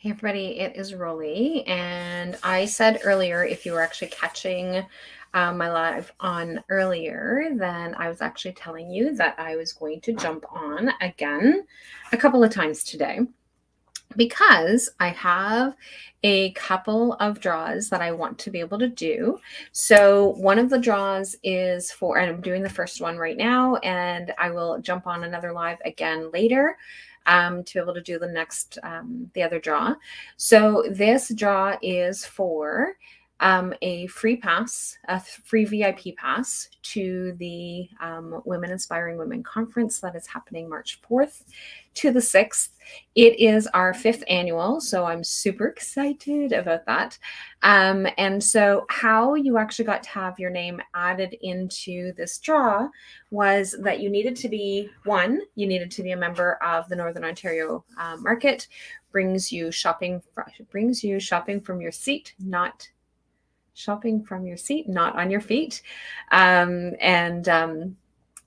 Hey everybody, it is Rolly, and I said earlier, if you were actually catching my live on earlier, then I was actually telling you that I was going to jump on again a couple of times today because I have a couple of draws that I want to be able to do. So one of the draws is for, and I'm doing the first one right now, and I will jump on another live again later to be able to do the next, the other draw. So this draw is for a free pass, a free VIP pass to the Women Inspiring Women Conference that is happening March 4th to the 6th. It is our 5th annual, so I'm super excited about that. And so how you actually got to have your name added into this draw was that you needed to be, you needed to be a member of the Northern Ontario market, brings you shopping from your seat, not shopping from your seat, not on your feet.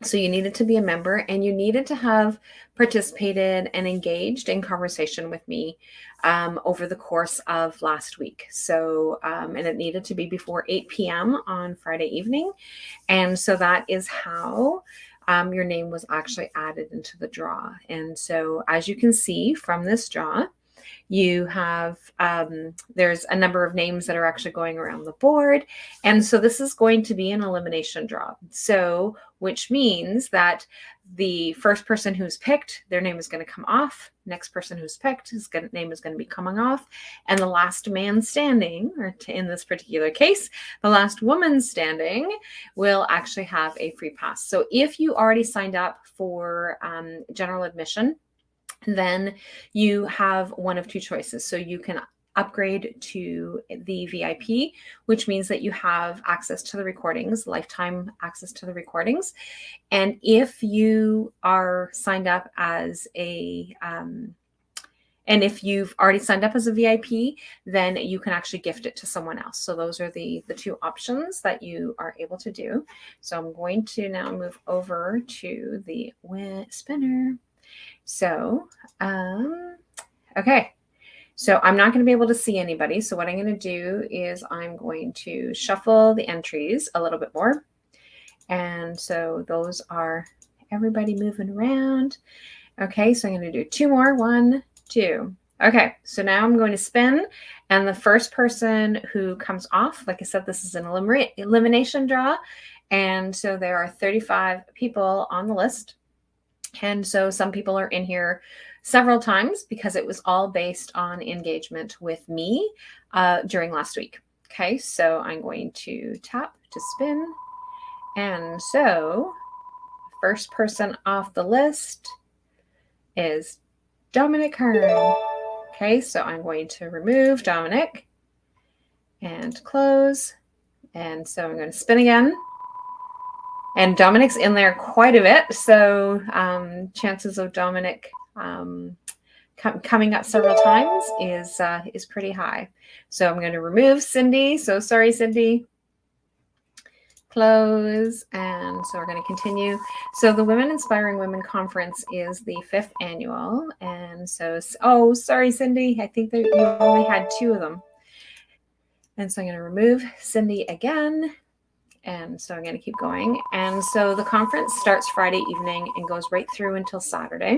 So you needed to be a member, and you needed to have participated and engaged in conversation with me over the course of last week. So, and it needed to be before 8 p.m. on Friday evening. And so that is how your name was actually added into the draw. And so as you can see from this draw, you have, there's a number of names that are actually going around the board. And so this is going to be an elimination draw. So, which means that the first person who's picked, their name is going to come off. Next person who's picked, his name is going to be coming off. And the last man standing, or in this particular case, the last woman standing will actually have a free pass. So if you already signed up for general admission, then you have one of two choices. So you can upgrade to the VIP, which means that you have access to the recordings, lifetime access to the recordings. And if you are signed up as and if you've already signed up as a VIP, then you can actually gift it to someone else. So those are the two options that you are able to do. So I'm going to now move over to the spinner. So, okay. So I'm not going to be able to see anybody. So what I'm going to do is I'm going to shuffle the entries a little bit more. And so those are everybody moving around. Okay, so I'm going to do two more. 1, 2. Okay, so now I'm going to spin, and the first person who comes off, like I said, this is an elimination draw. And so there are 35 people on the list. And so some people are in here several times because it was all based on engagement with me during last week. Okay, so I'm going to tap to spin. And so first person off the list is Dominic Hearn. Okay, so I'm going to remove Dominic and close. And so I'm going to spin again. And Dominic's in there quite a bit, so chances of Dominic coming up several times is pretty high. So I'm going to remove Cindy. So sorry, Cindy. Close. And so we're going to continue. So the Women Inspiring Women Conference is the 5th annual. And so, oh, sorry, Cindy. I think that you only had 2 of them. And so I'm going to remove Cindy again. And so I'm going to keep going. And so the conference starts Friday evening and goes right through until Saturday.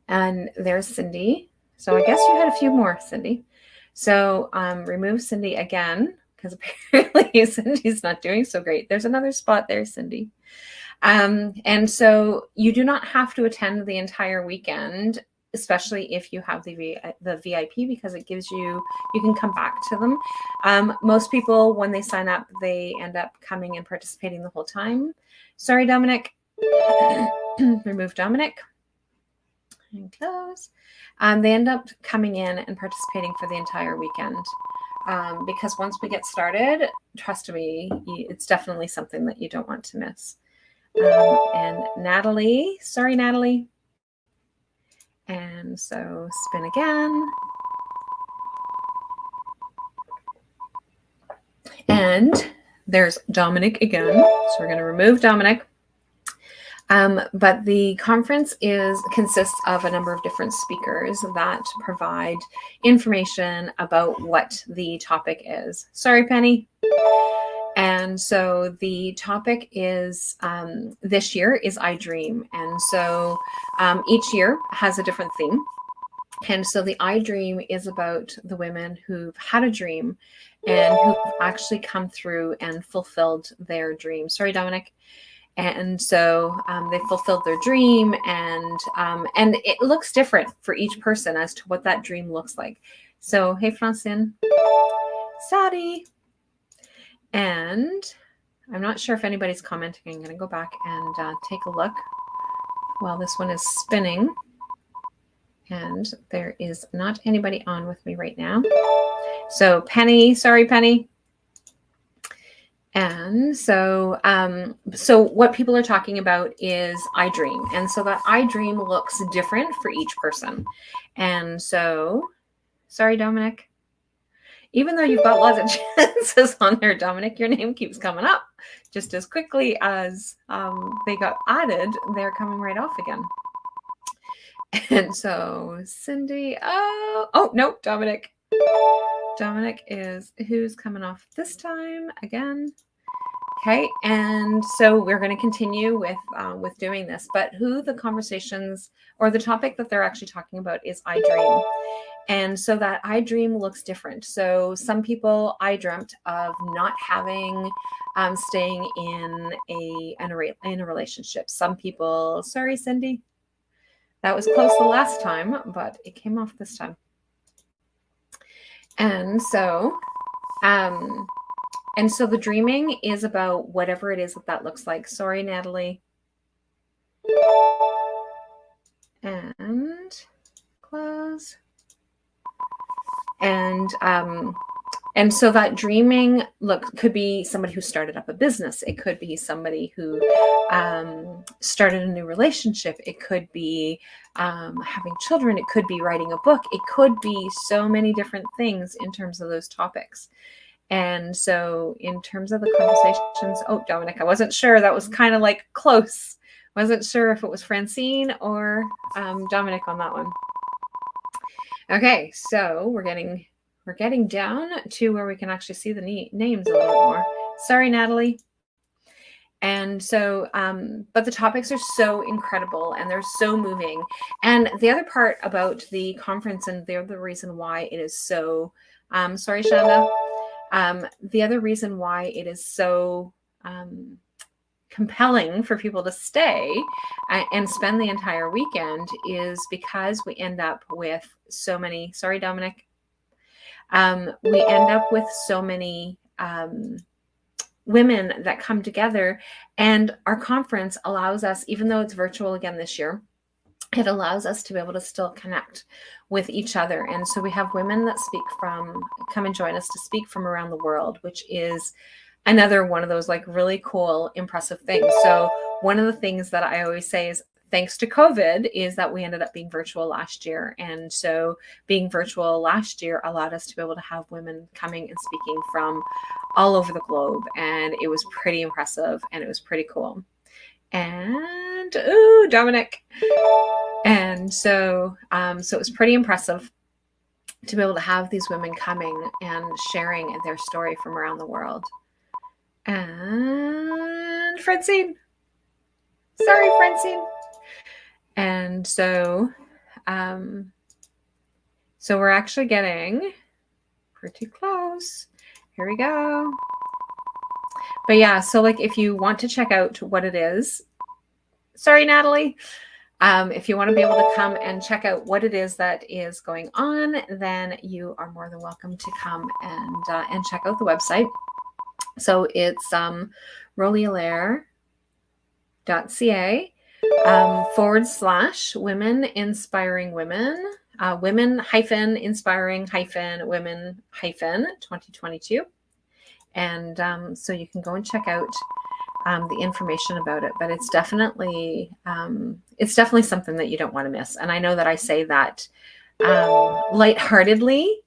And there's Cindy. So I guess you had a few more, Cindy. So remove Cindy again, because apparently Cindy's not doing so great. There's another spot there, Cindy. And so you do not have to attend the entire weekend, especially if you have the VIP, because it gives you can come back to them. Most people, when they sign up, they end up coming and participating the whole time. Sorry, Dominic. Remove Dominic and close. They end up coming in and participating for the entire weekend. Because once we get started, trust me, it's definitely something that you don't want to miss. And Natalie, sorry, Natalie. And so spin again. And there's Dominic again. So we're going to remove Dominic. But the conference consists of a number of different speakers that provide information about what the topic is. Sorry, Penny. And so the topic is this year is I Dream. And so each year has a different theme. And so the I Dream is about the women who've had a dream and who've actually come through and fulfilled their dream. Sorry, Dominic. And so they fulfilled their dream, and it looks different for each person as to what that dream looks like. So, hey, Francine, sorry. And I'm not sure if anybody's commenting. I'm going to go back and take a look while this one is spinning. And there is not anybody on with me right now. So Penny, sorry, Penny. And so, so what people are talking about is I Dream. And so that I Dream looks different for each person. And so, sorry, Dominic. Even though you've got lots of chances on there, Dominic, your name keeps coming up. Just as quickly as they got added, they're coming right off again. And so Cindy, oh, no, Dominic. Dominic is who's coming off this time again. Okay, and so we're going to continue with doing this, but who the conversations or the topic that they're actually talking about is I Dream. And so that I Dream looks different. So some people, I dreamt of not having, staying in a relationship. Some people, sorry, Cindy, that was close the last time, but it came off this time. And so the dreaming is about whatever it is that looks like. Sorry, Natalie. And close. And so that dreaming could be somebody who started up a business. It could be somebody who started a new relationship. It could be having children. It could be writing a book. It could be so many different things in terms of those topics. And so in terms of the conversations, oh, Dominic, I wasn't sure. That was kind of like close. Wasn't sure if it was Francine or Dominic on that one. Okay, so we're getting down to where we can actually see the names a little bit more. Sorry, Natalie. And so, but the topics are so incredible and they're so moving. And the other part about the conference, and the other reason why it is so, sorry, Shanda. The other reason why it is so compelling for people to stay and spend the entire weekend is because we end up with so many, sorry, Dominic, we end up with so many women that come together, and our conference allows us, even though it's virtual again this year, it allows us to be able to still connect with each other. And so we have women that come and join us to speak from around the world, which is another one of those like really cool, impressive things. So one of the things that I always say is thanks to COVID is that we ended up being virtual last year. And so being virtual last year allowed us to be able to have women coming and speaking from all over the globe. And it was pretty impressive and it was pretty cool. And, ooh, Dominic. And so, so it was pretty impressive to be able to have these women coming and sharing their story from around the world. And Francine. Sorry, Francine. And so, so we're actually getting pretty close. Here we go. But yeah, so like if you want to check out what it is, sorry, Natalie. If you want to be able to come and check out what it is that is going on, then you are more than welcome to come and check out the website. So it's rolialaire.ca / women inspiring women, women-inspiring-women 2022. And so you can go and check out the information about it, but it's definitely something that you don't want to miss. And I know that I say that lightheartedly,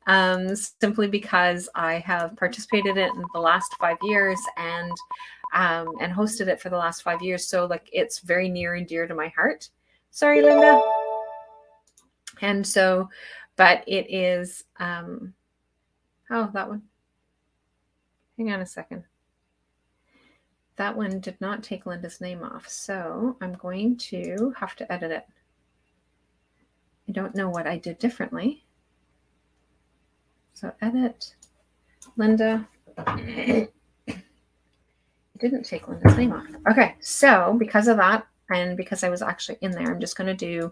simply because I have participated in it in the last 5 years, and and hosted it for the last 5 years. So like it's very near and dear to my heart. Sorry, Linda. And so, but it is, oh, that one. Hang on a second. That one did not take Linda's name off. So I'm going to have to edit it. I don't know what I did differently. So edit, Linda. It didn't take Linda's name off. Okay, so because of that, and because I was actually in there, I'm just going to do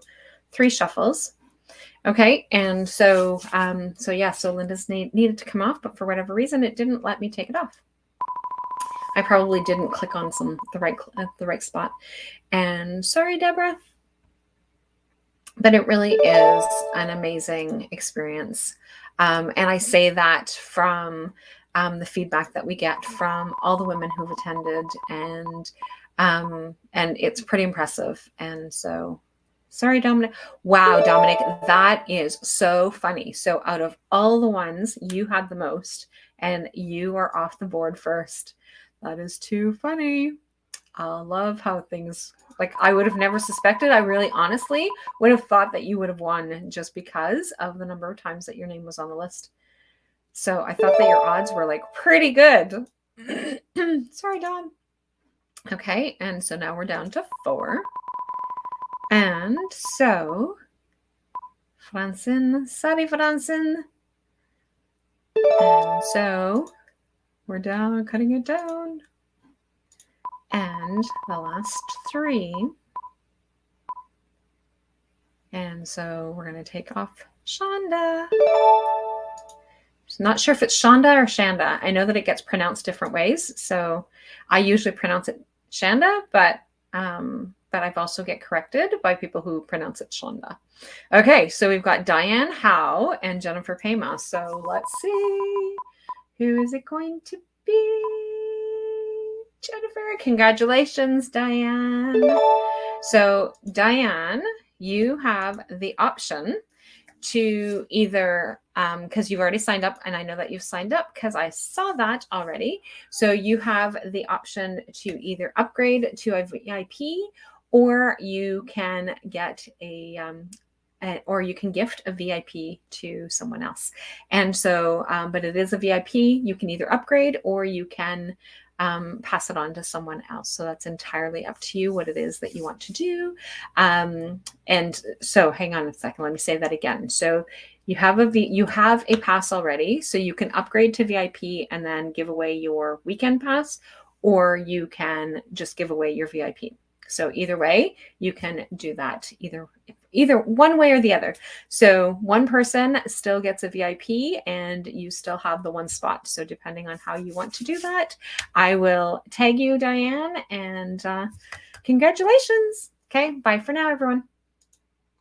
3 shuffles. Okay, and so so Linda's needed to come off, but for whatever reason, it didn't let me take it off. I probably didn't click on the right spot. And sorry, Deborah. But it really is an amazing experience. And I say that from the feedback that we get from all the women who've attended, and it's pretty impressive. And so, sorry, Dominic. Wow, Dominic, that is so funny. So out of all the ones, you had the most, and you are off the board first. That is too funny. I love how things, like, I would have never suspected. I really honestly would have thought that you would have won just because of the number of times that your name was on the list. So I thought that your odds were like pretty good. Sorry, Dawn. Okay, and so now we're down to 4. And so, Francine, sorry, Francine. And so we're down, cutting it down. And the last 3. And so we're going to take off Shonda. Not sure if it's Shonda or Shanda. I know that it gets pronounced different ways. So I usually pronounce it Shanda, but I've also get corrected by people who pronounce it Shonda. Okay, so we've got Diane Howe and Jennifer Pema. So let's see, who is it going to be? Jennifer, congratulations, Diane. So Diane, you have the option to either, because you've already signed up, and I know that you've signed up because I saw that already. So you have the option to either upgrade to a VIP, or you can get or you can gift a VIP to someone else. And so, but it is a VIP. You can either upgrade or you can pass it on to someone else. So that's entirely up to you what it is that you want to do. And so hang on a second, let me say that again. So you have a pass already, so you can upgrade to VIP and then give away your weekend pass, or you can just give away your VIP. So either way, you can do that, either one way or the other. So one person still gets a VIP and you still have the one spot. So depending on how you want to do that, I will tag you, Diane, and congratulations. Okay, bye for now, everyone.